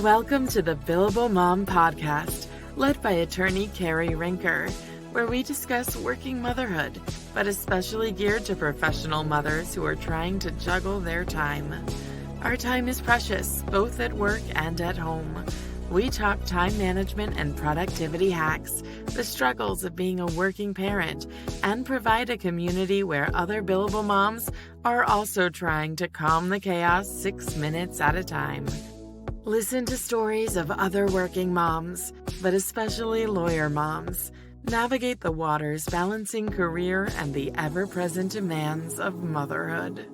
Welcome to the Billable Mom podcast, led by attorney Cari Rincker, where we discuss working motherhood, but especially geared to professional mothers who are trying to juggle their time. Our time is precious, both at work and at home. We talk time management and productivity hacks, the struggles of being a working parent, and provide a community where other billable moms are also trying to calm the chaos 6 minutes at a time. Listen to stories of other working moms, but especially lawyer moms, navigate the waters balancing career and the ever-present demands of motherhood.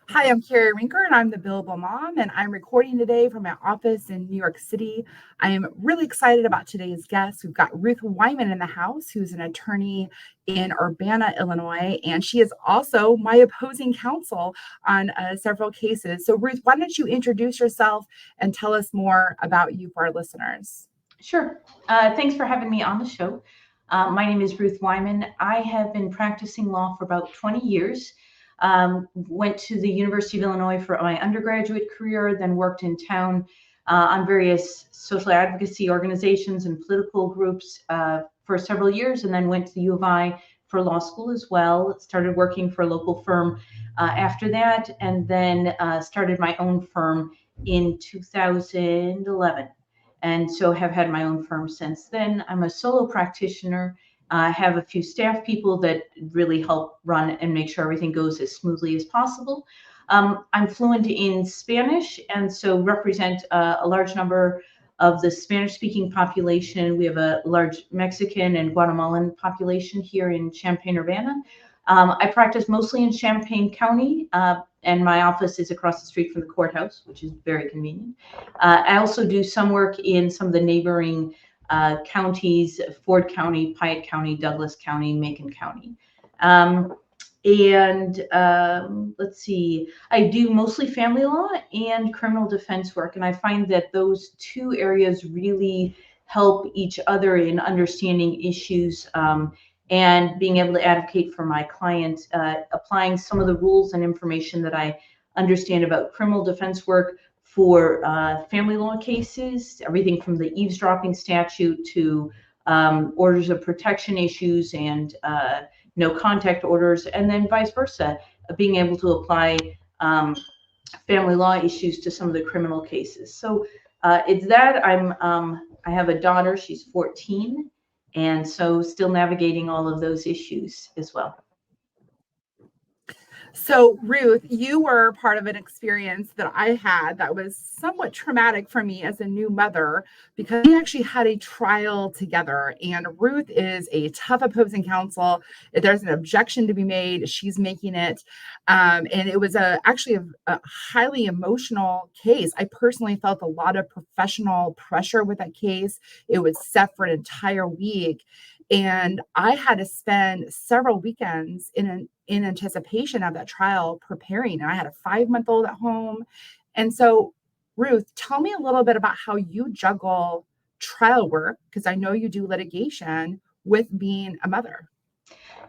Hi, I'm Cari Rincker, and I'm the Billable Mom, and I'm recording today from my office in New York City. I am really excited about today's guest. We've got Ruth Wyman in the house, who's an attorney in Urbana, Illinois, and she is also my opposing counsel on several cases. So, Ruth, why don't you introduce yourself and tell us more about you for our listeners? Sure. Thanks for having me on the show. My name is Ruth Wyman. I have been practicing law for about 20 years. Went to the University of Illinois for my undergraduate career, then worked in town on various social advocacy organizations and political groups for several years, and then went to the U of I for law school as well. Started working for a local firm after that, and then started my own firm in 2011. And so have had my own firm since then. I'm a solo practitioner. I have a few staff people that really help run and make sure everything goes as smoothly as possible. I'm fluent in Spanish, and so represent a large number of the Spanish-speaking population. We have a large Mexican and Guatemalan population here in Champaign-Urbana. I practice mostly in Champaign County, and my office is across the street from the courthouse, which is very convenient. I also do some work in some of the neighboring counties: Ford County, Piatt County, Douglas County, Macon County. Let's see, I do mostly family law and criminal defense work. And I find that those two areas really help each other in understanding issues and being able to advocate for my clients, applying some of the rules and information that I understand about criminal defense work for family law cases, everything from the eavesdropping statute to orders of protection issues and no contact orders, and then vice versa, being able to apply family law issues to some of the criminal cases. So it's that. I have a daughter, she's 14, and so still navigating all of those issues as well. So, Ruth, you were part of an experience that I had that was somewhat traumatic for me as a new mother, because we actually had a trial together. And Ruth is a tough opposing counsel. If there's an objection to be made, she's making it. And it was actually a highly emotional case. I personally felt a lot of professional pressure with that case. It was set for an entire week. And I had to spend several weekends in anticipation of that trial preparing. And I had a 5-month-old at home. And so, Ruth, tell me a little bit about how you juggle trial work, because I know you do litigation, with being a mother.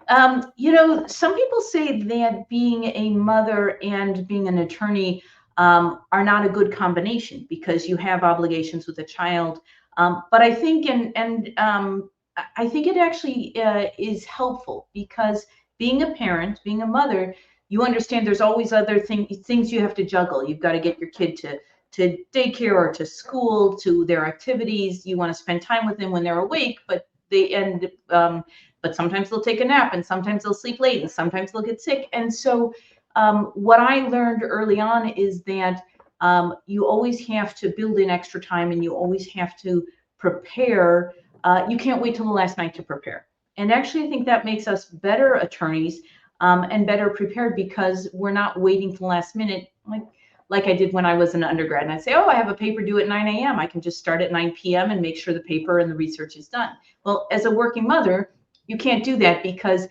Some people say that being a mother and being an attorney are not a good combination because you have obligations with a child. But I think I think it actually is helpful, because being a parent, being a mother, you understand there's always other things you have to juggle. You've got to get your kid to daycare or to school, to their activities. You want to spend time with them when they're awake, but sometimes they'll take a nap, and sometimes they'll sleep late, and sometimes they'll get sick. And so what I learned early on is that you always have to build in extra time, and you always have to prepare. You can't wait till the last night to prepare. And actually, I think that makes us better attorneys and better prepared, because we're not waiting till the last minute like I did when I was an undergrad. And I'd say, oh, I have a paper due at 9 a.m. I can just start at 9 p.m. and make sure the paper and the research is done. Well, as a working mother, you can't do that, because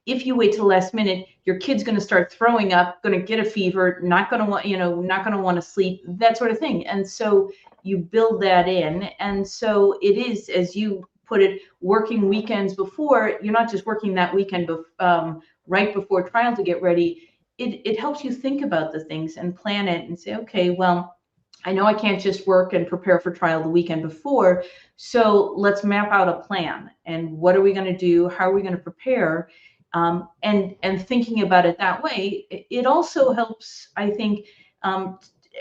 if you wait till the last minute, your kid's going to start throwing up, going to get a fever, not going to want to sleep, that sort of thing. And so you build that in. And so it is, as you put it, working weekends before. You're not just working that weekend right before trial to get ready. it helps you think about the things and plan it and say, okay, well, I know I can't just work and prepare for trial the weekend before. So let's map out a plan. And what are we going to do? How are we going to prepare? And thinking about it that way, it also helps, I think,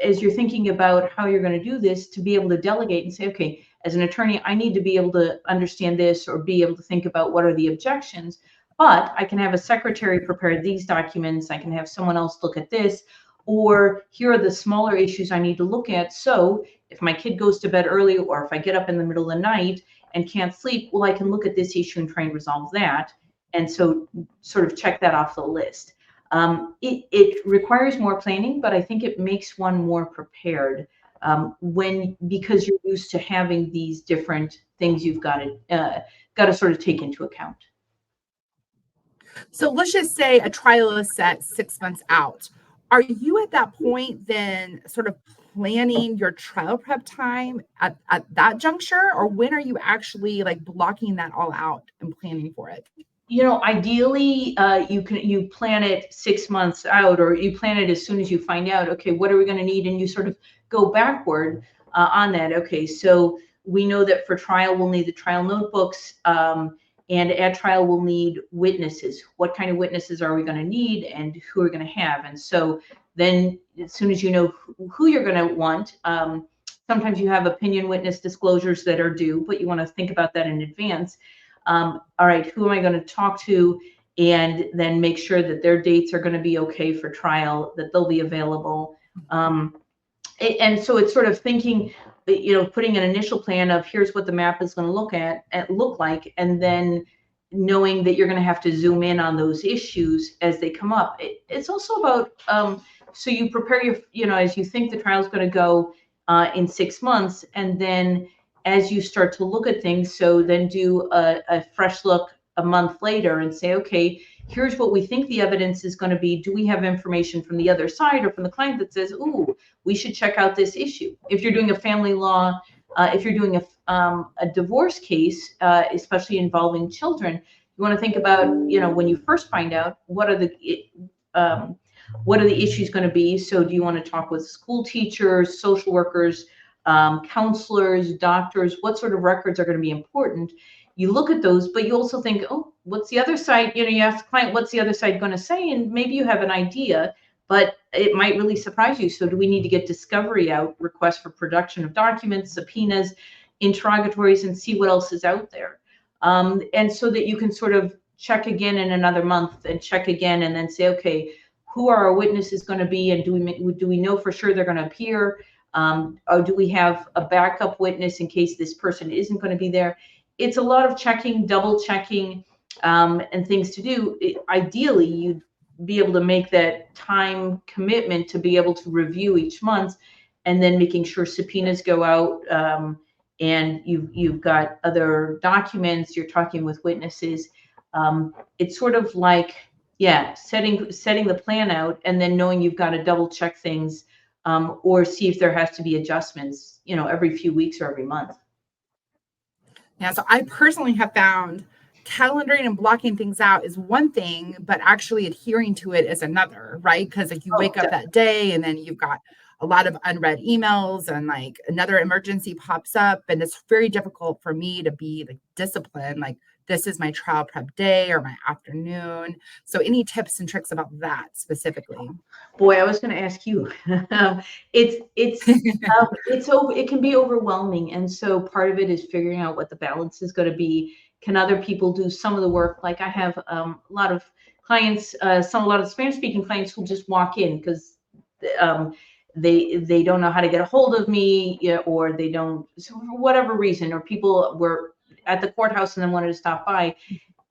as you're thinking about how you're going to do this, to be able to delegate and say, okay, as an attorney, I need to be able to understand this or be able to think about what are the objections. But I can have a secretary prepare these documents. I can have someone else look at this. Or here are the smaller issues I need to look at. So if my kid goes to bed early, or if I get up in the middle of the night and can't sleep, well, I can look at this issue and try and resolve that. And so sort of check that off the list. It requires more planning, but I think it makes one more prepared because you're used to having these different things you've got to sort of take into account. So let's just say a trial is set 6 months out. Are you at that point then sort of planning your trial prep time at that juncture, or when are you actually like blocking that all out and planning for it? Ideally, you plan it 6 months out, or you plan it as soon as you find out, okay, what are we going to need? And you sort of go backward on that. Okay, so we know that for trial, we'll need the trial notebooks. And at trial, we'll need witnesses. What kind of witnesses are we going to need, and who are going to have? And so then as soon as you know who you're going to want, sometimes you have opinion witness disclosures that are due, but you want to think about that in advance. All right, who am I going to talk to? And then make sure that their dates are going to be okay for trial, that they'll be available. And so it's sort of thinking, putting an initial plan of here's what the map is going to look like, and then knowing that you're going to have to zoom in on those issues as they come up. It's also about, so you prepare as you think the trial is going to go in 6 months, and then as you start to look at things, so then do a fresh look a month later and say, okay, here's what we think the evidence is going to be. Do we have information from the other side or from the client that says, ooh, we should check out this issue? If you're doing a family law, if you're doing a divorce case, especially involving children, you want to think about, when you first find out, what are the issues going to be? So do you want to talk with school teachers, social workers, counselors, doctors? What sort of records are going to be important? You look at those, but you also think, oh, what's the other side? You ask the client, what's the other side going to say? And maybe you have an idea, but it might really surprise you. So do we need to get discovery out, requests for production of documents, subpoenas, interrogatories, and see what else is out there? And so that you can sort of check again in another month and check again, and then say, okay, who are our witnesses going to be? And do we know for sure they're going to appear? Or do we have a backup witness in case this person isn't going to be there? It's a lot of checking, double checking, and things to do. Ideally, you'd be able to make that time commitment to be able to review each month, and then making sure subpoenas go out, and you've got other documents, you're talking with witnesses. It's sort of like, setting the plan out, and then knowing you've got to double check things, or see if there has to be adjustments, every few weeks or every month. Yeah, so I personally have found calendaring and blocking things out is one thing, but actually adhering to it is another, right? Because like you wake up that day and then you've got a lot of unread emails, and like another emergency pops up, and it's very difficult for me to be like disciplined. Like, this is my trial prep day or my afternoon. So any tips and tricks about that specifically? Boy, I was going to ask you. It can be overwhelming, and so part of it is figuring out what the balance is going to be. Can other people do some of the work? Like I have a lot of clients, a lot of Spanish-speaking clients who just walk in because they don't know how to get a hold of me, or they don't, so for whatever reason, or people were at the courthouse and then wanted to stop by,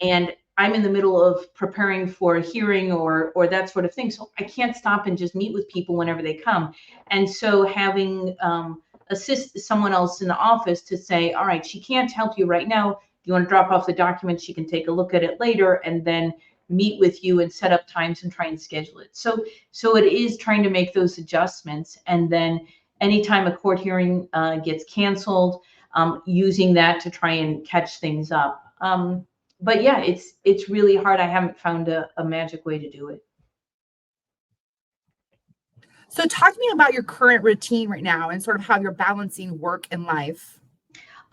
and I'm in the middle of preparing for a hearing or that sort of thing. So I can't stop and just meet with people whenever they come. And so having assist someone else in the office to say, all right, she can't help you right now. You want to drop off the documents, she can take a look at it later, and then meet with you and set up times and try and schedule it. So it is trying to make those adjustments. And then anytime a court hearing gets canceled, using that to try and catch things up. But yeah, it's really hard. I haven't found a magic way to do it. So talk to me about your current routine right now and sort of how you're balancing work and life.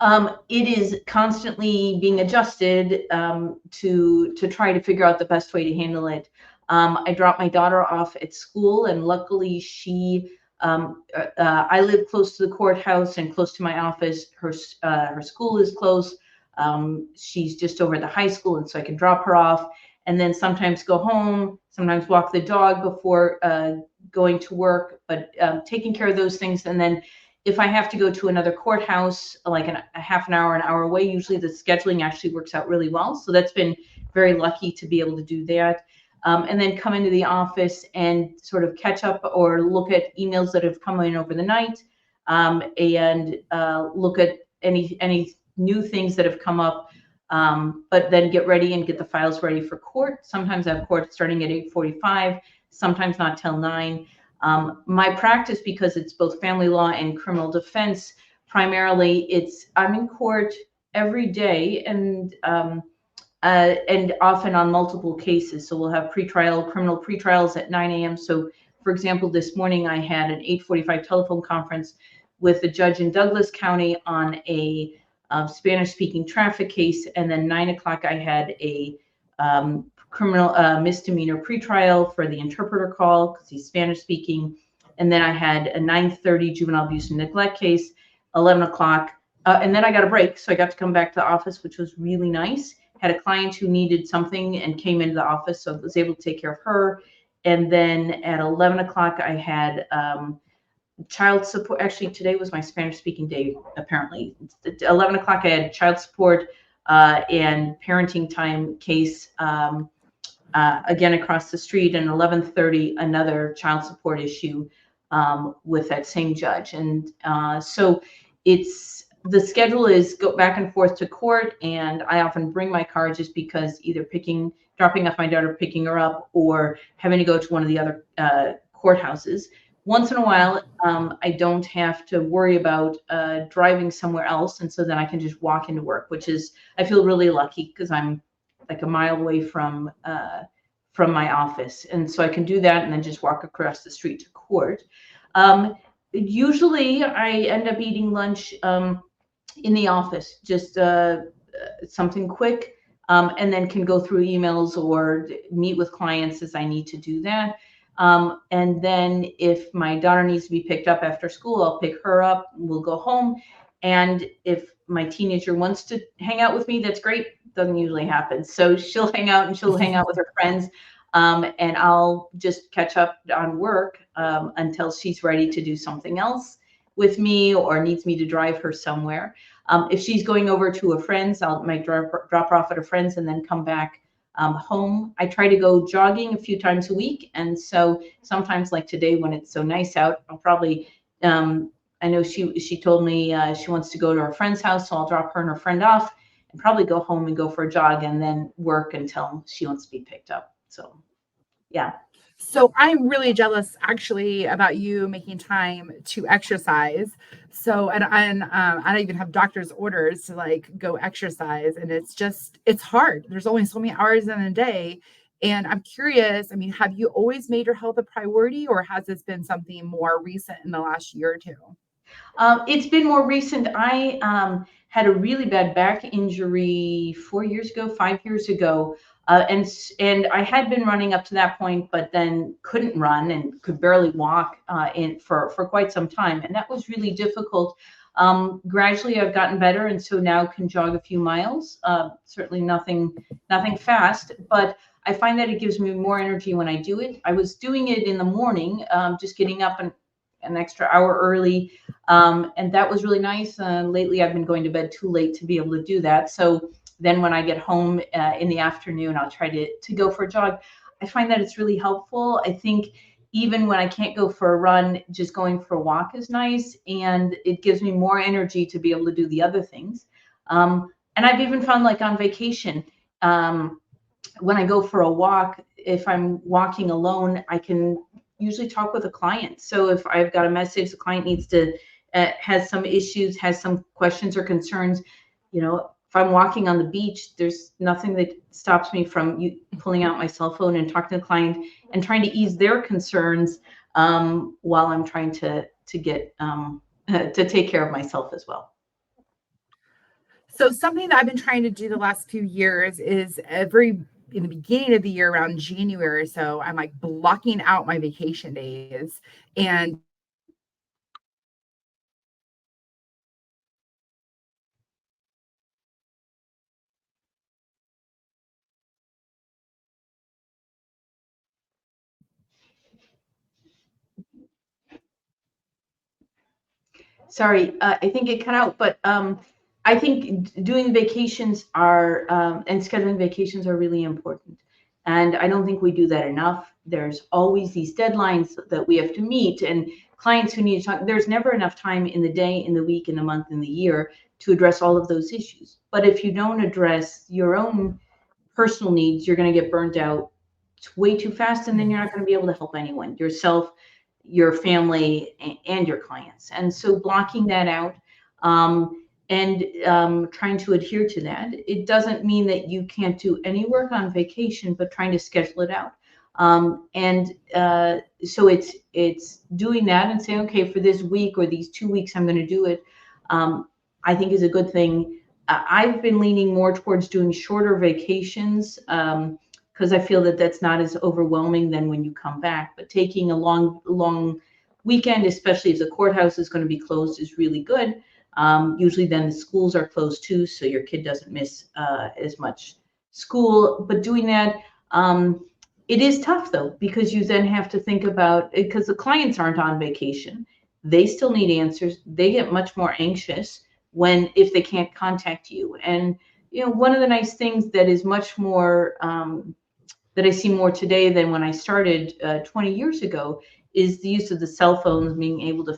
It is constantly being adjusted to try to figure out the best way to handle it. I dropped my daughter off at school, and luckily I live close to the courthouse and close to my office. Her school is close. She's just over at the high school, and so I can drop her off, and then sometimes go home, sometimes walk the dog before going to work, but taking care of those things. And then if I have to go to another courthouse, like a half an hour away, usually the scheduling actually works out really well. So that's been very lucky to be able to do that. And then come into the office and sort of catch up or look at emails that have come in over the night, and look at any new things that have come up, but then get ready and get the files ready for court. Sometimes I have court starting at 8:45, sometimes not till 9. My practice, because it's both family law and criminal defense, primarily I'm in court every day, and often on multiple cases. So we'll have criminal pretrials at 9 a.m. So for example, this morning I had an 8:45 telephone conference with a judge in Douglas County on a Spanish-speaking traffic case, and then 9 o'clock I had a criminal misdemeanor pretrial for the interpreter call because he's Spanish-speaking, and then I had a 9:30 juvenile abuse and neglect case, 11 o'clock, and then I got a break, so I got to come back to the office, which was really nice. Had a client who needed something and came into the office, so I was able to take care of her. And then at 11 o'clock, I had child support. Actually, today was my Spanish speaking day, apparently. At 11 o'clock, I had child support and parenting time case again across the street. And 11:30, another child support issue with that same judge. And so the schedule is go back and forth to court, and I often bring my car just because either dropping off my daughter, picking her up, or having to go to one of the other courthouses. Once in a while, I don't have to worry about driving somewhere else, and so then I can just walk into work, I feel really lucky because I'm like a mile away from my office, and so I can do that and then just walk across the street to court. Usually, I end up eating lunch in the office, just something quick, and then can go through emails or meet with clients as I need to do that. And then if my daughter needs to be picked up after school, I'll pick her up, we'll go home. And if my teenager wants to hang out with me, that's great. Doesn't usually happen. So she'll hang out with her friends, and I'll just catch up on work until she's ready to do something else with me or needs me to drive her somewhere. If she's going over to a friend's, I might drop her off at a friend's and then come back home. I try to go jogging a few times a week. And so sometimes, like today when it's so nice out, I'll probably, I know she told me she wants to go to her friend's house, so I'll drop her and her friend off and probably go home and go for a jog and then work until she wants to be picked up. So, yeah. So I'm really jealous actually about you making time to exercise. So, and I even have doctor's orders to like go exercise, and it's hard. There's only so many hours in a day. And I'm curious, I mean, have you always made your health a priority, or has this been something more recent in the last year or two? It's been more recent. I had a really bad back injury 5 years ago. And I had been running up to that point, but then couldn't run and could barely walk for quite some time. And that was really difficult. Gradually, I've gotten better, and so now can jog a few miles. Certainly nothing fast, but I find that it gives me more energy when I do it. I was doing it in the morning, just getting up an extra hour early, and that was really nice. Lately, I've been going to bed too late to be able to do that. So then when I get home in the afternoon, I'll try to go for a jog. I find that it's really helpful. I think even when I can't go for a run, just going for a walk is nice, and it gives me more energy to be able to do the other things. And I've even found, like on vacation, when I go for a walk, if I'm walking alone, I can usually talk with a client. So if I've got a message, the client needs to, has some issues, has some questions or concerns, if I'm walking on the beach, there's nothing that stops me from pulling out my cell phone and talking to the client and trying to ease their concerns while I'm trying to get to take care of myself as well. So something that I've been trying to do the last few years is in the beginning of the year around January. So I'm like blocking out my vacation days and Sorry, I think it cut out, but I think doing vacations are and scheduling vacations are really important. And I don't think we do that enough. There's always these deadlines that we have to meet, and clients who need to talk. There's never enough time in the day, in the week, in the month, in the year to address all of those issues. But if you don't address your own personal needs, you're going to get burnt out way too fast, and then you're not going to be able to help anyone, yourself, your family, and your clients. And so blocking that out, and trying to adhere to that. It doesn't mean that you can't do any work on vacation, but trying to schedule it out. So it's doing that and saying, okay, for this week or these 2 weeks, I'm going to do it. I think is a good thing. I've been leaning more towards doing shorter vacations because I feel that that's not as overwhelming than when you come back. But taking a long weekend, especially if the courthouse is going to be closed, is really good. Usually then the schools are closed too, so your kid doesn't miss as much school. But doing that, it is tough though, because you then have to think about, because the clients aren't on vacation. They still need answers. They get much more anxious if they can't contact you. And one of the nice things that is much more that I see more today than when I started 20 years ago is the use of the cell phones, being able to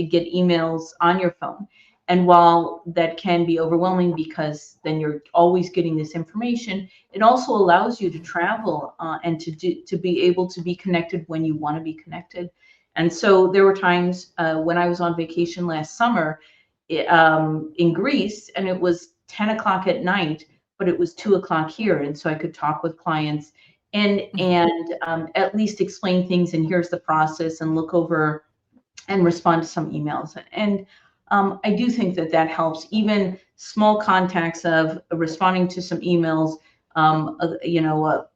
get emails on your phone. And while that can be overwhelming because then you're always getting this information, it also allows you to travel and to be able to be connected when you want to be connected. And so there were times when I was on vacation last summer in Greece, and it was 10 o'clock at night, but it was 2 o'clock here. And so I could talk with clients and at least explain things, and here's the process, and look over and respond to some emails. And I do think that helps. Even small contacts of responding to some emails, a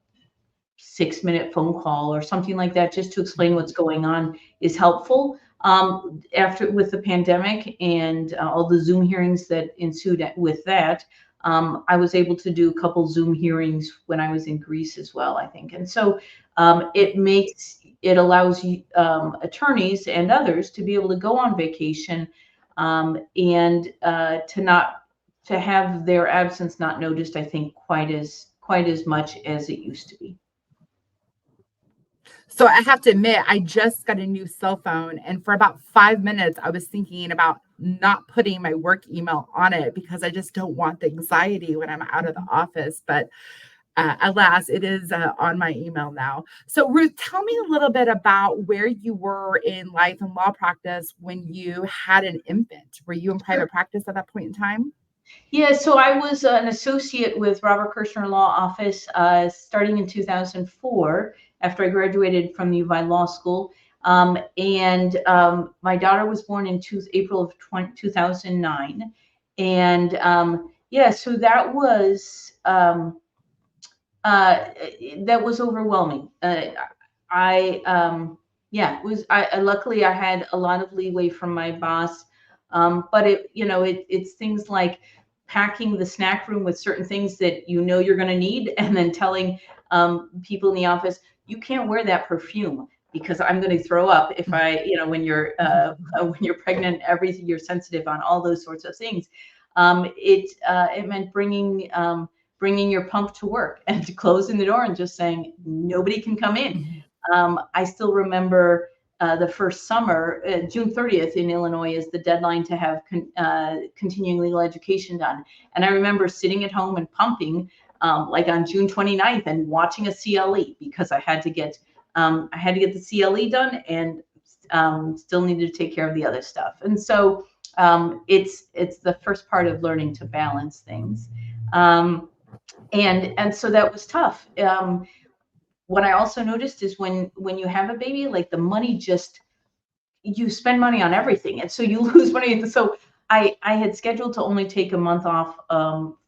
6-minute phone call or something like that, just to explain what's going on, is helpful. With the pandemic and all the Zoom hearings that ensued with that, I was able to do a couple Zoom hearings when I was in Greece as well, I think. And so it allows attorneys and others to be able to go on vacation and to have their absence not noticed, I think, quite as much as it used to be. So I have to admit, I just got a new cell phone, and for about 5 minutes, I was thinking about not putting my work email on it because I just don't want the anxiety when I'm out of the office. But alas, it is on my email now. So Ruth, tell me a little bit about where you were in life and law practice when you had an infant. Were you in private practice at that point in time? Yeah, so I was an associate with Robert Kirshner Law Office starting in 2004 after I graduated from the Wyman Law School. And my daughter was born in April of 2009. And so that was overwhelming. Luckily I had a lot of leeway from my boss. But it's things like packing the snack room with certain things that you're going to need, and then telling people in the office, you can't wear that perfume because I'm going to throw up if when you're pregnant, everything, you're sensitive on all those sorts of things. It meant bringing your pump to work and closing the door and just saying nobody can come in. I still remember the first summer, June 30th in Illinois is the deadline to have continuing legal education done. And I remember sitting at home and pumping like on June 29th and watching a CLE because I had to get the CLE done and still needed to take care of the other stuff. And so it's the first part of learning to balance things. And so that was tough. what I also noticed is when you have a baby, like the money just, you spend money on everything, and so you lose money. So I had scheduled to only take a month off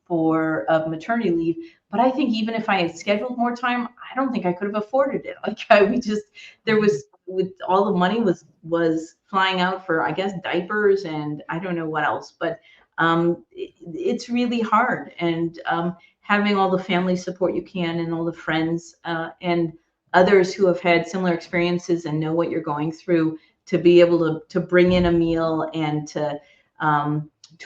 for maternity leave, but I think even if I had scheduled more time, I don't think I could have afforded it. Like there was, with all the money was flying out for, I guess, diapers and I don't know what else, but it's really hard. And having all the family support you can, and all the friends and others who have had similar experiences and know what you're going through, to be able to bring in a meal, and to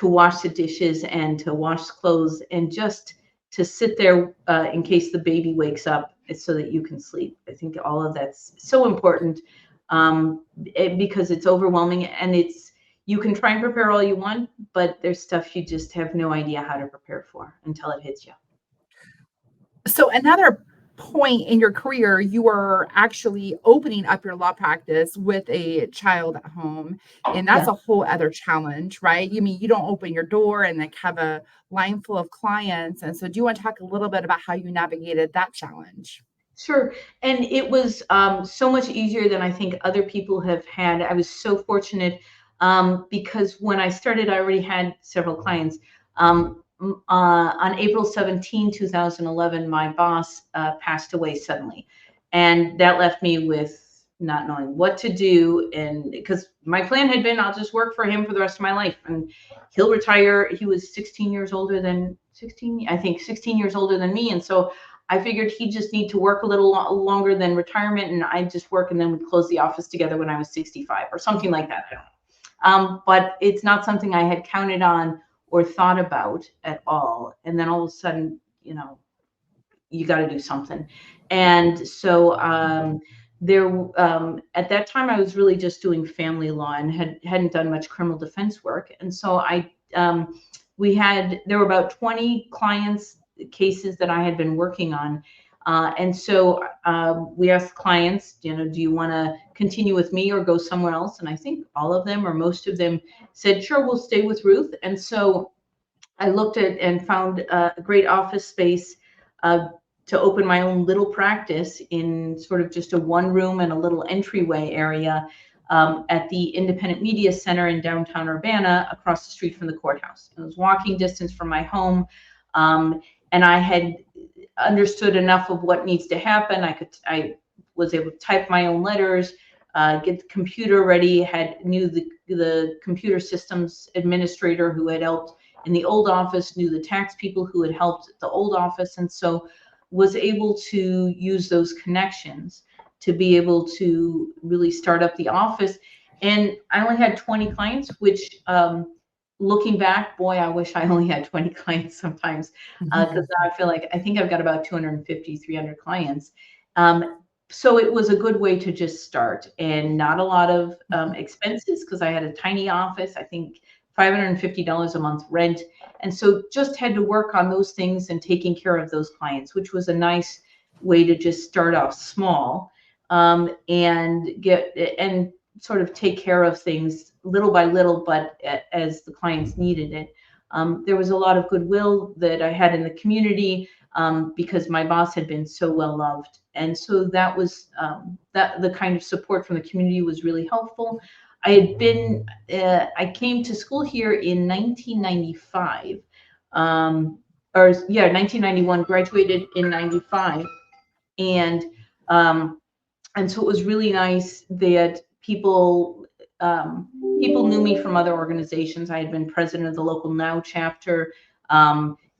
wash the dishes, and to wash clothes, and just to sit there in case the baby wakes up, so that you can sleep. I think all of that's so important, because it's overwhelming, and you can try and prepare all you want, but there's stuff you just have no idea how to prepare for until it hits you. So another point in your career, you were actually opening up your law practice with a child at home. And that's a whole other challenge, right? You mean, you don't open your door and then have a line full of clients. And so do you want to talk a little bit about how you navigated that challenge? Sure. And it was so much easier than I think other people have had. I was so fortunate because when I started, I already had several clients. On April 17, 2011, my boss passed away suddenly. And that left me with not knowing what to do. And because my plan had been, I'll just work for him for the rest of my life. And he'll retire. He was 16 years older than 16 years older than me. And so I figured he'd just need to work a little longer than retirement, and I'd just work, and then we'd close the office together when I was 65 or something like that. I don't know. But it's not something I had counted on or thought about at all. And then all of a sudden, you got to do something. And so there, at that time, I was really just doing family law and hadn't done much criminal defense work. And so there were about 20 cases that I had been working on. And so we asked clients, do you want to continue with me or go somewhere else? And I think all of them, or most of them, said, sure, we'll stay with Ruth. And so I looked at and found a great office space to open my own little practice in sort of just a one room and a little entryway area at the Independent Media Center in downtown Urbana, across the street from the courthouse. It was walking distance from my home. And I had understood enough of what needs to happen. I was able to type my own letters, get the computer ready, knew the computer systems administrator who had helped in the old office, knew the tax people who had helped at the old office. And so was able to use those connections to be able to really start up the office. And I only had 20 clients, which looking back, boy, I wish I only had 20 clients sometimes, because I think I've got about 250, 300 clients. So it was a good way to just start, and not a lot of expenses, because I had a tiny office, I think $550 a month rent. And so just had to work on those things and taking care of those clients, which was a nice way to just start off small and sort of take care of things little by little, but as the clients needed it. There was a lot of goodwill that I had in the community because my boss had been so well loved. And so that was the kind of support from the community was really helpful. I came to school here in 1995, 1991, graduated in 95. And so it was really nice that people knew me from other organizations. I had been president of the local NOW chapter,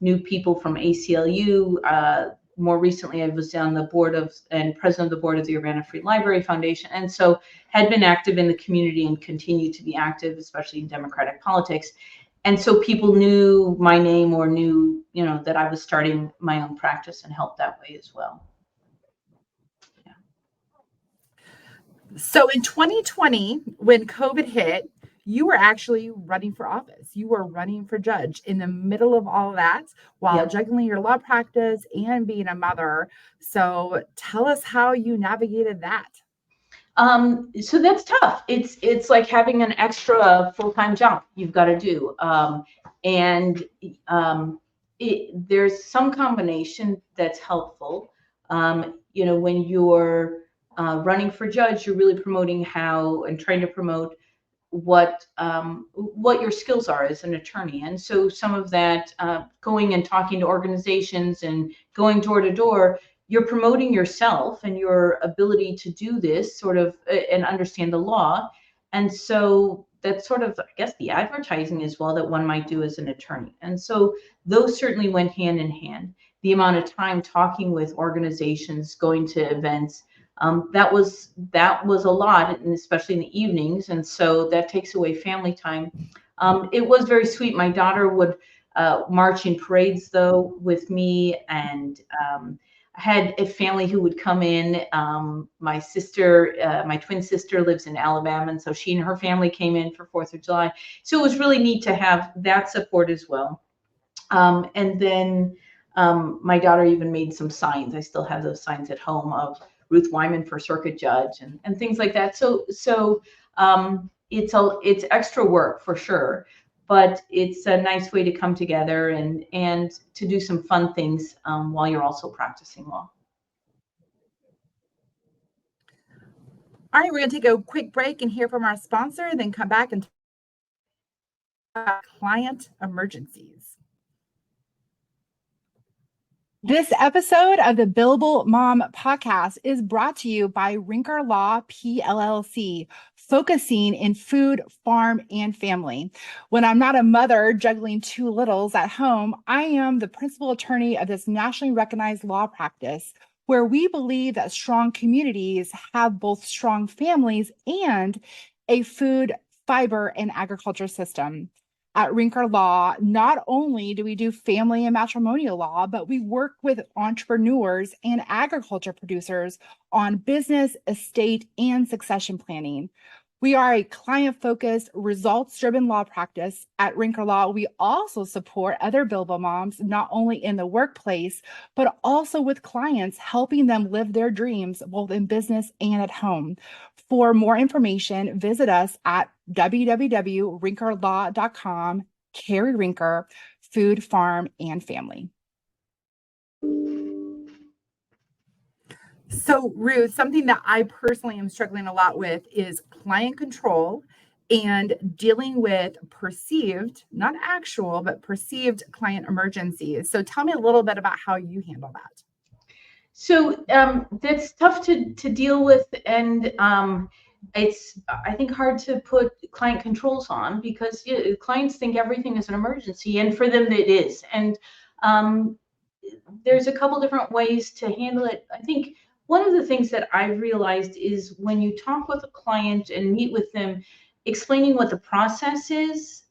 knew people from ACLU. More recently, I was on the board and president of the board of the Urbana Free Library Foundation. And so had been active in the community and continued to be active, especially in Democratic politics. And so people knew my name or knew, that I was starting my own practice, and helped that way as well. Yeah. So in 2020, when COVID hit, you were actually running for office. You were running for judge in the middle of all of that while juggling your law practice and being a mother. So tell us how you navigated that. So that's tough. It's like having an extra full-time job you've got to do. There's some combination that's helpful. When you're running for judge, you're really promoting how and trying to promote what your skills are as an attorney. And so some of that going and talking to organizations and going door to door, you're promoting yourself and your ability to do this sort of and understand the law. And so that's sort of, I guess, the advertising as well that one might do as an attorney. And so those certainly went hand in hand. The amount of time talking with organizations, going to events, that was a lot, and especially in the evenings. And so that takes away family time. It was very sweet. My daughter would march in parades though with me, and I had a family who would come in. My sister, my twin sister lives in Alabama, and so she and her family came in for 4th of July. So it was really neat to have that support as well. And then my daughter even made some signs. I still have those signs at home of Ruth Wyman for circuit judge and things like that. So it's extra work for sure, but it's a nice way to come together and to do some fun things while you're also practicing law. All right, we're going to take a quick break and hear from our sponsor, then come back and talk about client emergencies. This episode of the Billable Mom podcast is brought to you by Rincker Law PLLC, focusing in food, farm, and family. When I'm not a mother juggling 2 littles at home, I am the principal attorney of this nationally recognized law practice, where we believe that strong communities have both strong families and a food, fiber, and agriculture system. At Rincker Law, not only do we do family and matrimonial law, but we work with entrepreneurs and agriculture producers on business, estate, and succession planning. We are a client-focused, results-driven law practice. At Rincker Law, we also support other billable moms, not only in the workplace, but also with clients, helping them live their dreams, both in business and at home. For more information, visit us at www.rinkerlaw.com. Cari Rincker, food, farm, and family. So, Ruth, something that I personally am struggling a lot with is client control and dealing with perceived, not actual, but perceived client emergencies. So tell me a little bit about how you handle that. So that's tough to deal with, and it's, I think, hard to put client controls on because clients think everything is an emergency, and for them it is. And there's a couple different ways to handle it. I think one of the things that I've realized is when you talk with a client and meet with them, explaining what the process is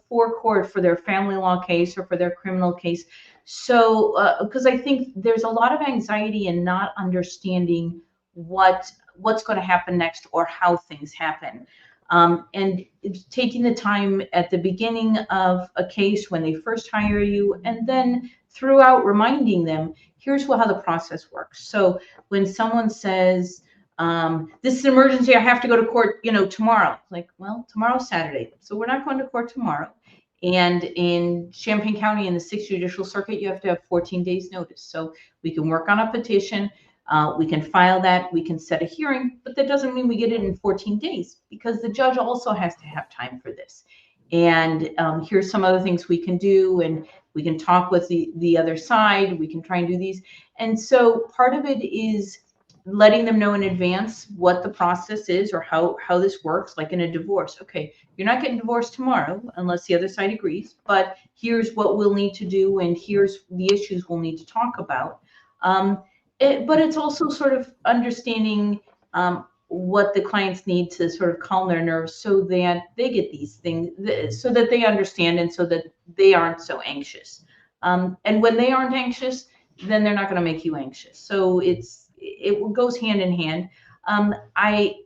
for court, for their family law case or for their criminal case. So, because I think there's a lot of anxiety in not understanding what's going to happen next or how things happen. And taking the time at the beginning of a case when they first hire you, and then throughout reminding them, here's how the process works. So when someone says, this is an emergency, I have to go to court, tomorrow. Like, well, tomorrow's Saturday, so we're not going to court tomorrow. And in Champaign County, in the 6th Judicial Circuit, you have to have 14 days notice. So we can work on a petition, we can file that, we can set a hearing, but that doesn't mean we get it in 14 days because the judge also has to have time for this. And here's some other things we can do, and we can talk with the other side, we can try and do these. And so part of it is letting them know in advance what the process is or how this works, like in a divorce. Okay, you're not getting divorced tomorrow unless the other side agrees, but here's what we'll need to do, and here's the issues we'll need to talk about. But it's also sort of understanding what the clients need to sort of calm their nerves so that they get these things, so that they understand and so that they aren't so anxious. And when they aren't anxious, then they're not going to make you anxious. So it goes hand in hand. I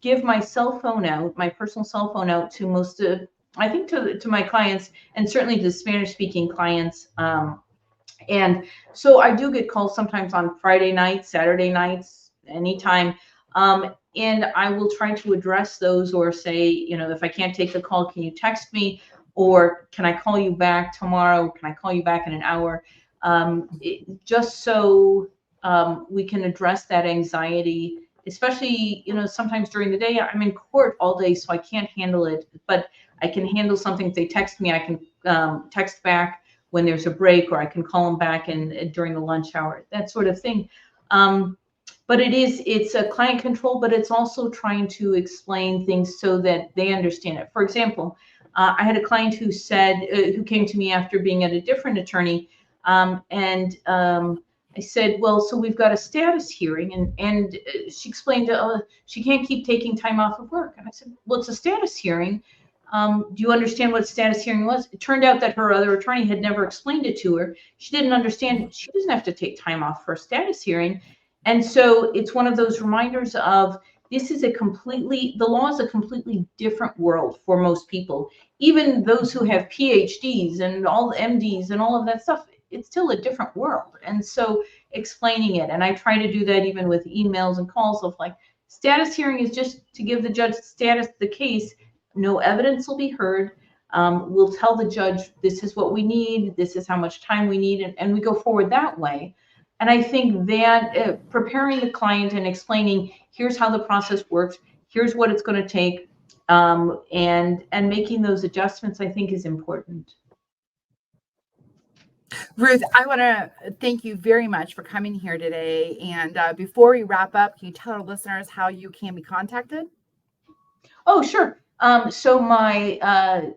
give my cell phone out, my personal cell phone out to most of, I think to my clients, and certainly to Spanish-speaking clients. And so I do get calls sometimes on Friday nights, Saturday nights, anytime. And I will try to address those or say, if I can't take the call, can you text me? Or can I call you back tomorrow? Can I call you back in an hour? Just so we can address that anxiety, especially, sometimes during the day. I'm in court all day, so I can't handle it, but I can handle something. If they text me, I can text back when there's a break, or I can call them back during the lunch hour, that sort of thing. But it's a client control, but it's also trying to explain things so that they understand it. For example, I had a client who came to me after being at a different attorney, and I said, well, so we've got a status hearing, and she explained, she can't keep taking time off of work. And I said, well, it's a status hearing. Do you understand what status hearing was? It turned out that her other attorney had never explained it to her. She didn't understand it. She doesn't have to take time off for a status hearing. And so it's one of those reminders of the law is a completely different world for most people. Even those who have PhDs and all MDs and all of that stuff, it's still a different world. And so explaining it, and I try to do that even with emails and calls of like, status hearing is just to give the judge status of the case. No evidence will be heard. We'll tell the judge, this is what we need, this is how much time we need, and we go forward that way. And I think that preparing the client and explaining, here's how the process works, here's what it's going to take, and making those adjustments, I think, is important. Ruth, I want to thank you very much for coming here today. And before we wrap up, can you tell our listeners how you can be contacted? Oh, sure. So my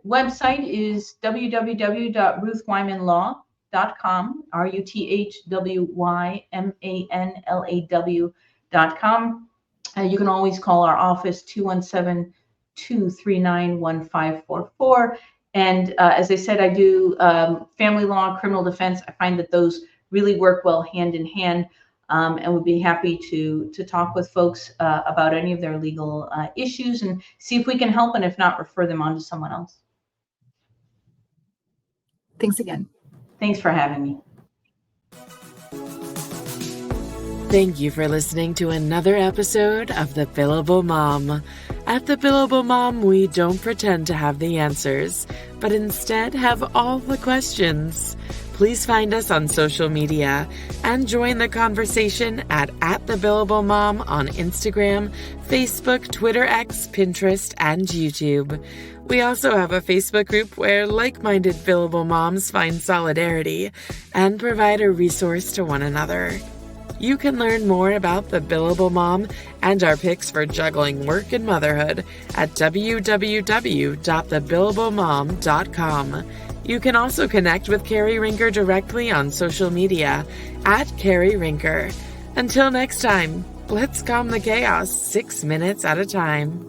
website is www.ruthwymanlaw.com, RuthWymanlaw.com. You can always call our office, 217-239-1544. And as I said, I do family law, criminal defense. I find that those really work well hand in hand, and would be happy to talk with folks about any of their legal issues and see if we can help, and if not, refer them on to someone else. Thanks again. Thanks for having me. Thank you for listening to another episode of The Billable Mom. At The Billable Mom, we don't pretend to have the answers, but instead have all the questions. Please find us on social media and join the conversation at The Billable Mom on Instagram, Facebook, Twitter, X, Pinterest, and YouTube. We also have a Facebook group where like-minded billable moms find solidarity and provide a resource to one another. You can learn more about The Billable Mom and our picks for juggling work and motherhood at www.thebillablemom.com. You can also connect with Cari Rincker directly on social media at Cari Rincker. Until next time, let's calm the chaos 6 minutes at a time.